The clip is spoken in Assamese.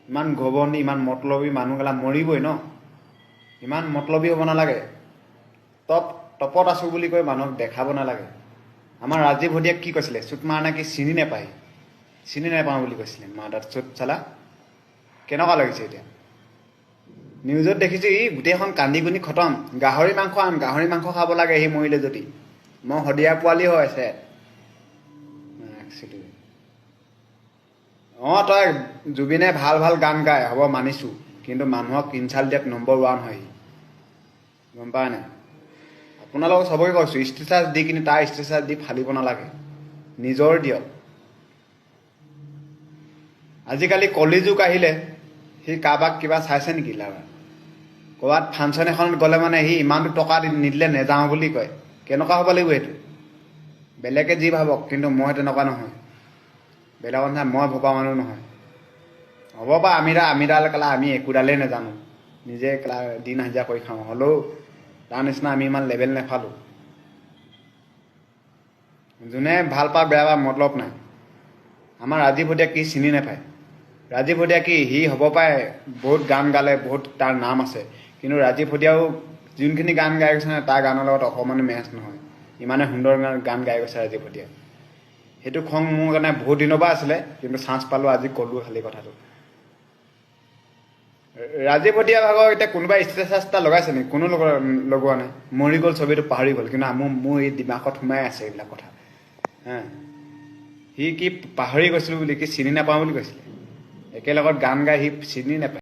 ইমান ঘবনি ইমান মতলবী মানুহগেলা মৰিবই ন ইমান মতলবী হ'ব নালাগে টপত আছোঁ বুলি কৈ মানুহক দেখাব নালাগে আমাৰ ৰাজীৱ হদিয়াক কি কৈছিলে চুট মাৰ নেকি চিনি নাপাওঁ বুলি কৈছিলে মা তাত চুট চালা কেনেকুৱা লাগিছে এতিয়া নিউজত দেখিছোঁ ই গোটেইখন কান্দি কুনি খতম গাহৰি মাংস খাব লাগে সি মৰিলে যদি মই শদিয়া পোৱালি হৈ আছে তই জুবিনে ভাল ভাল গান গায় হ'ব মানিছোঁ কিন্তু মানুহক ইনচাল্ট দিয়াত নম্বৰ 1 হয় গম পায় নাই আপোনালোকক চবকে কৈছোঁ ষ্টেটাছ দি কিনি তাৰ ষ্টেটাছ দি ফালিব নালাগে নিজৰ দিয়ক আজিকালি কলিযুগ আহিলে সি কাৰোবাক কিবা চাইছে নেকি লাৰা ক'ৰবাত ফাংচন এখনত গ'লে মানে সি ইমানটো টকা নিদিলে নেযাওঁ বুলি কয় কেনেকুৱা হ'ব লাগিব এইটো বেলেগে যি ভাবক কিন্তু মই তেনেকুৱা নহয় বেলেগৰ নিচিনা মই ভবা মানুহ নহয় হ'ব বা আমিডাল কেলা আমি একোডালেই নাজানো নিজে কেলা দিন হাজিৰা কৰি খাওঁ হ'লেও তাৰ নিচিনা আমি ইমান লেভেল নেফালোঁ যোনে ভাল পা বেয়া পা মতলব নাই আমাৰ ৰাজীৱ হদিয়া কি চিনি নাপায় ৰাজীৱ হদিয়া কি সি হ'ব পাৰে বহুত গান গালে বহুত তাৰ নাম আছে কিন্তু ৰাজীৱ হদিয়াও যোনখিনি গান গাই গৈছে তাৰ গানৰ লগত অকণমানো মেচ নহয় ইমানে সুন্দৰ গান গাই গৈছে ৰাজীৱ হদিয়া সেইটো খং মোৰ কাৰণে বহুত দিনৰ পৰা আছিলে কিন্তু চান্স পালোঁ আজি ক'লোঁ খালি কথাটো ৰাজীৱ হদিয়া ভাগৰ এতিয়া কোনোবাই ষ্টেটাছ এটা লগাইছে নেকি কোনো লগোৱা নাই মৰি গ'ল ছবিটো পাহৰি গ'ল কিন্তু মোৰ এই দিমাগত সোমাই আছে এইবিলাক কথা সি কি পাহৰি গৈছিলোঁ বুলি কি চিনি নাপাওঁ বুলি কৈছিলে একেলগত গান গাই সি চিনি নাপায়